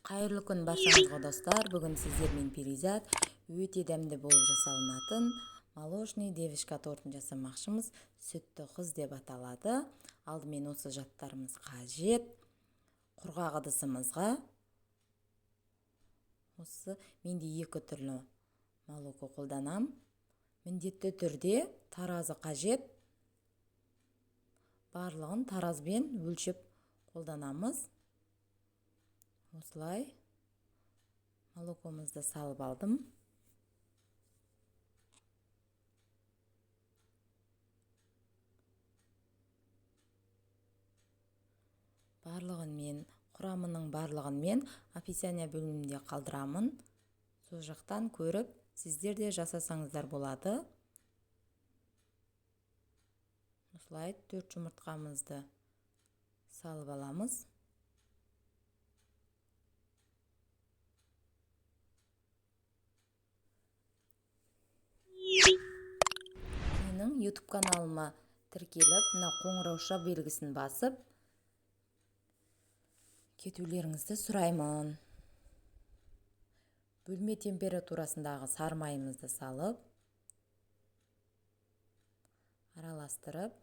Қайырлы күн баршаңызға достар. Бүгін сіздермен перизат өте дәмді болып жасалынатын молочный девушка тортын жасамақшымыз. Сүтті қыз деп аталады. Алдымен осы жаттарымыз қажет. Құрғақ ыдысымызға осы менде екі түрлі молоко қолданам. Міндетті түрде таразы қажет. Барлығын таразбен өлшеп қолданамыз. Осылай молокомызды салып алдым. Құрамының барлығын мен описание бөлімінде қалдырамын. Сол жақтан көріп, сіздер де жасасаңыздар болады. Осылай 4 жұмыртқамызды салып аламыз. Менің YouTube каналыма тіркеліп, мына қоңырауша белгісін басып кетулеріңізді сұраймын. Бөлме температурасындағы сары майымызды салып, араластырып,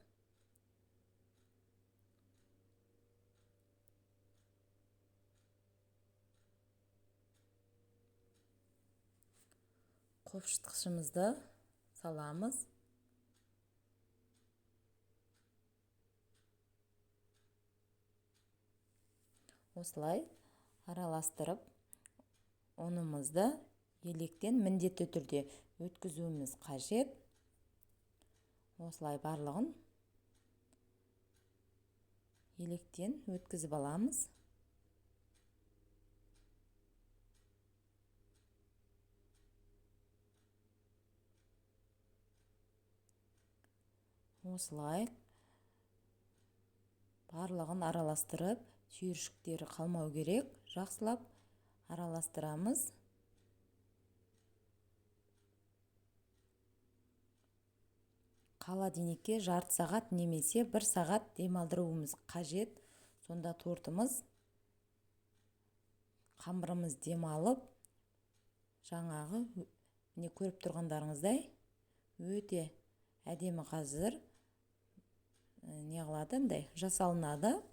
қопшытқышымызды саламыз. Осылай араластырып, ұнымызды електен міндетті түрде өткізуіміз қажет. Осылай барлығын електен өткізіп аламыз. Осылай барлығын араластырып, түйіршіктері қалмау керек. Жақсылап араластырамыз. Холодильникке жарты сағат немесе 1 сағат демалдыруымыз қажет. Сонда тортымыз, қамырымыз демалып, жаңағы міне көріп тұрғандарыңыздай өте әдемі қазір жасалынады.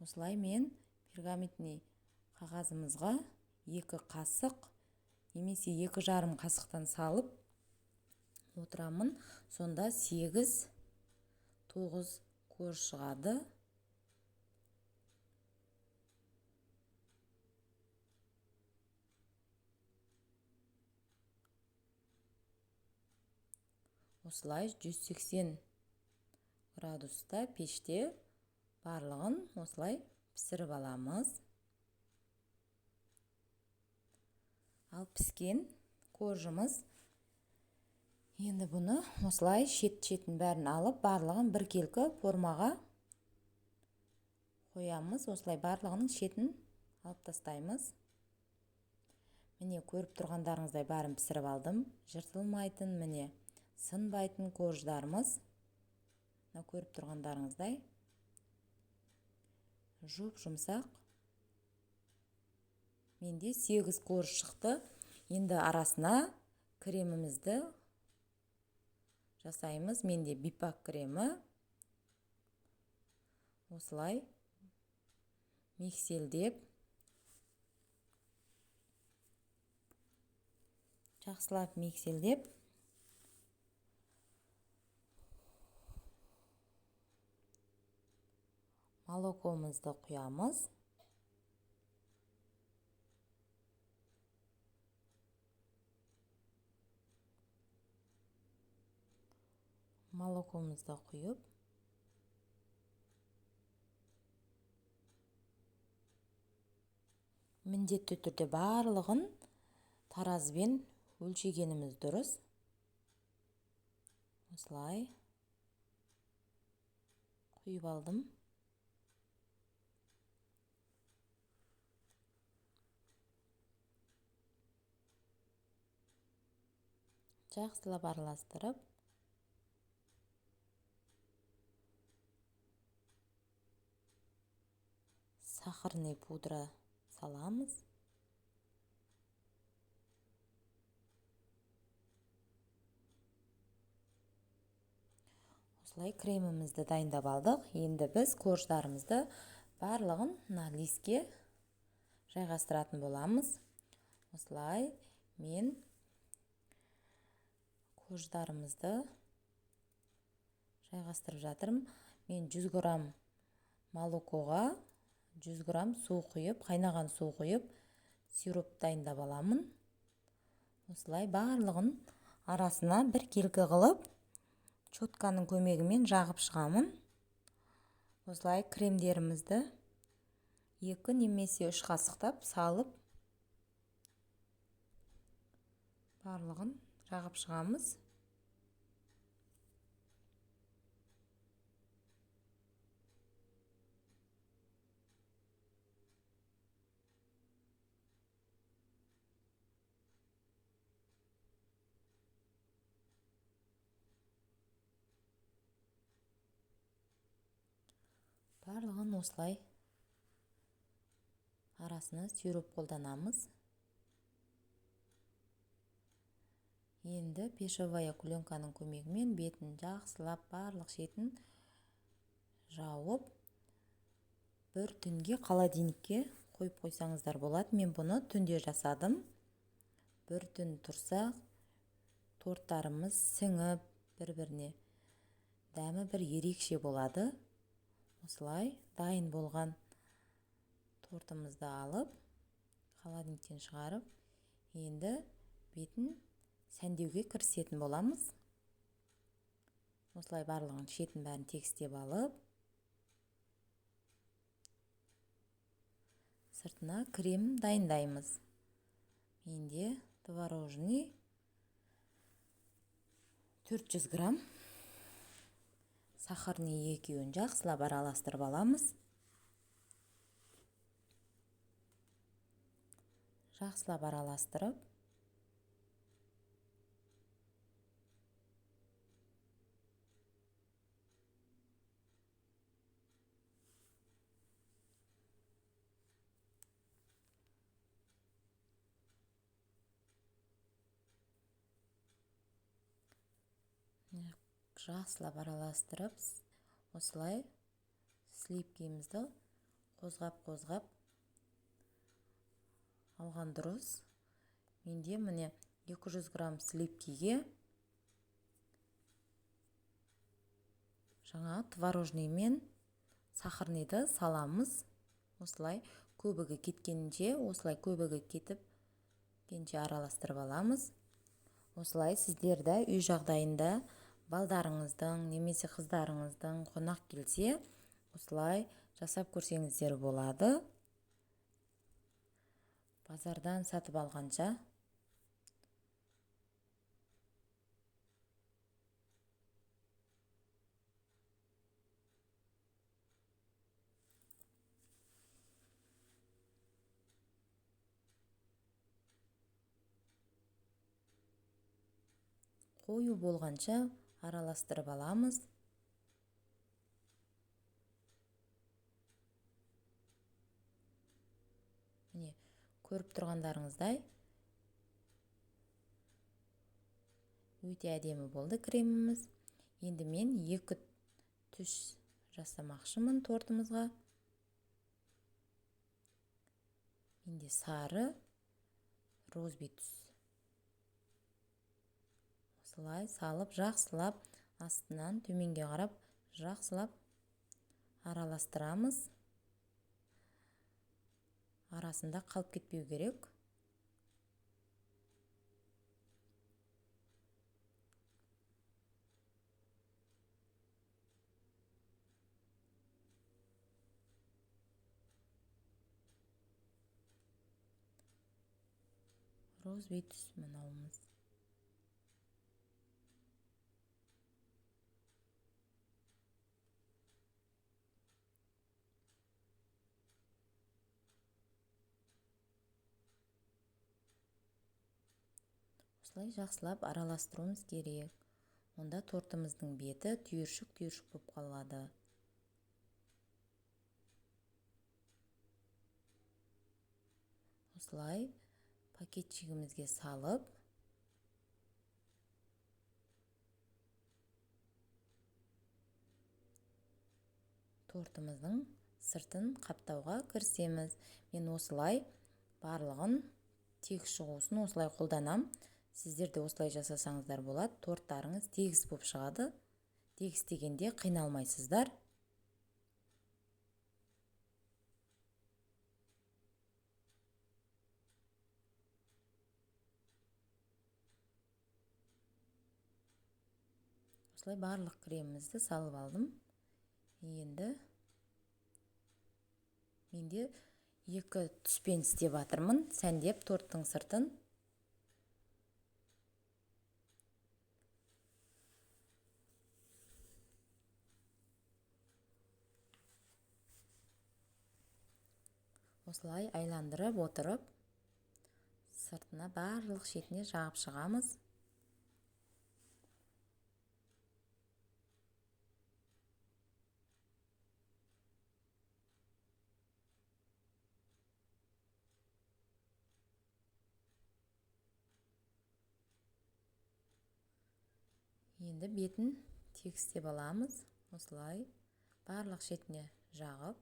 Осылай мен пергаментный қағазымызға 2 қасық немесе 2,5 қасықтан салып отырамын. Сонда 8-9 корж шығады. Осылай 180 градуста пеште барлығын осылай пісіріп аламыз. Ал піскен коржымыз, енді бұны осылай шет-шетін бәрін алып, барлығын бір келкі формаға қоямыз. Осылай барлығының шетін алып тастаймыз. Міне көріп тұрғандарыңыздай бәрін пісіріп алдым. Жыртылмайтын, міне сынбайтын корждарымыз. Көріп тұрғандарыңыздай жұп-жұмсақ. Менде 8 корж шықты. Енді арасына кремімізді жасаймыз. Менде бипак кремі. Осылай микселдеп, жақсылап микселдеп, молокомызды құямыз. Молокомызды құйып, міндетті түрде барлығын таразбен өлшегеніміз дұрыс. Осылай құйып алдым. Жақсылап араластырып, сахарный пудра саламыз. Осылай кремімізді дайындап алдық. Енді біз корждарымызды барлығын мына листке жайғастыратын боламыз. Осылай мен корждарымызды жайғастырып жатырмын. Мен 100 грамм молокоға 100 грамм су құйып, қайнаған су құйып, сироп дайындап аламын. Осылай барлығын арасына бір келкі қылып, щетканың көмегімен жағып шығамын. Осылай кремдерімізді 2 немесе 3 қасықтап салып, барлығын жағып шығамыз. Барлығын осылай арасына сироп қолданамыз. Енді пешевая пленканың көмегімен бетін жақсылап барлық шетін жауып, бір түнге холодильникке қойып қойсаңыздар болады. Мен бұны түнде жасадым. Бір түн тұрса, торттарымыз сіңіп, бір-біріне дәмі бір ерекше болады. Осылай дайын болған тортымызды алып, холодильниктен шығарып, енді бетін сәндеуге кірісетін боламыз. Осылай барлығын шетін бәрін тегістеп алып, сыртына крем дайындаймыз. Менде творожный 400 грамм, сахарный екеуін жақсылап араластырып аламыз. Жақсылап араластырып, осылай сливкемізді қозғап алған дұрыс. Менде міне 200 грамм сливкеге жаңа творожный мен сахарныйды саламыз. Осылай көбігі кеткенше, араластырып аламыз. Осылай сіздерді үй жағдайында балдарыңыздың немесе қыздарыңыздың қонақ келсе, осылай жасап көрсеңіздер болады. Базардан сатып алғанша. Қою болғанша араластырып аламыз. Міне, көріп тұрғандарыңыздай өте әдемі болды креміміз. Енді мен 2 түс жасамақшымын тортымызға. Менде сары, розби түс. Осылай салып, жақсылап, астынан төменге қарап, жақсылап араластырамыз. Арасында қалып кетпеу керек. Розби түс мынауымыз. Осылай жақсылап араластыруымыз керек. Онда тортымыздың беті түйіршік болып қалады. осылай пакетчигімізге салып тортымыздың сыртын қаптауға кірісеміз. Мен осылай барлығын тегіс шығусын осылай қолданам. Сіздер де осылай жасасаңыздар болады. Торттарыңыз тегіс болып шығады. Тегіс дегенде қиналмайсыздар. Осылай барлық кремімізді салып алдым. Енді менде 2 түспен істеп жатырмын, сәндеп торттың сыртын. Осылай айландырып отырып, сыртына барлық шетіне жағып шығамыз. Енді бетін тегістеп аламыз. Осылай барлық шетіне жағып.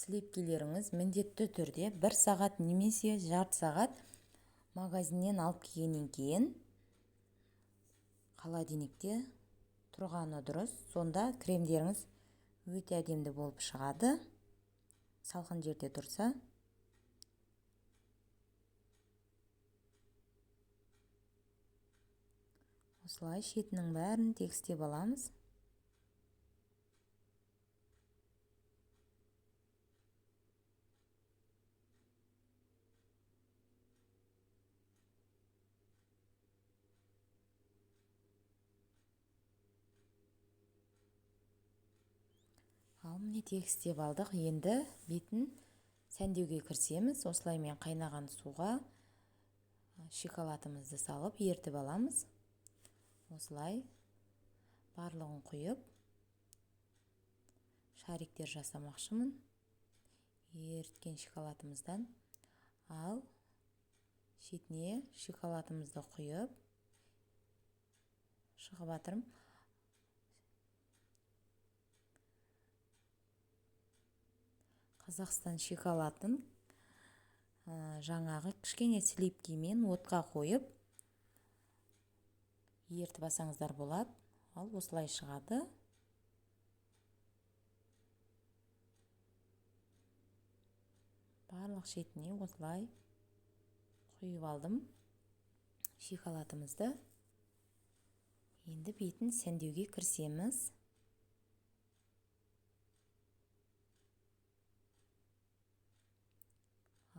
Сілепкелеріңіз міндетті түрде 1 сағат немесе жарты сағат магазиннен алып келгеннен кейін холодильникте тұрғаны дұрыс. Сонда кремдеріңіз өте әдемді болып шығады. Салқын жерде тұрса. Осылай шетінің бәрін тегістеп аламыз. Ал міне тегістеп алдық. Енді бетін сәндеуге кірісеміз. Осылай мен қайнаған суға шоколадымызды салып ертіп аламыз. Осылай барлығын құйып шариктер жасамақшымын. Ерткен шоколадымыздан ал шетіне шоколадымызды құйып шығып жатырмын. Қазақстан шоколадын жаңағы кішкене сілепкемен отқа қойып ертіп алсаңыздар болады. Ал осылай шығады. Барлық шетіне осылай құйып алдым шоколадымызды. Енді бетін сәндеуге кірісеміз.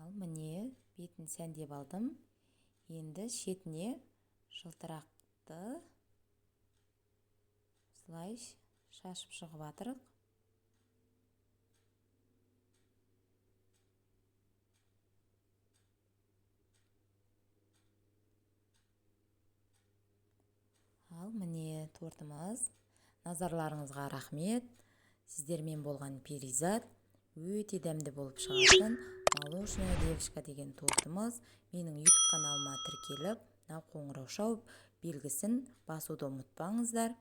Ал міне бетін сәндеп алдым. Енді шетіне жылтырақты осылай шашып шығып жатырық. Ал міне тортымыз. Назарларыңызға рахмет. Сіздермен болған Перизат. Өте дәмді болып шығатын молочная девочка деген тортымыз. Менің YouTube каналыма тіркеліп, қоңырау шалып, белгісін басуды ұмытпаңыздар.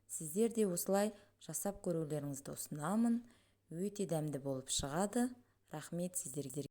Сіздер де осылай жасап көрулеріңізді ұсынамын. Өте дәмді болып шығады. Рахмет сіздерге.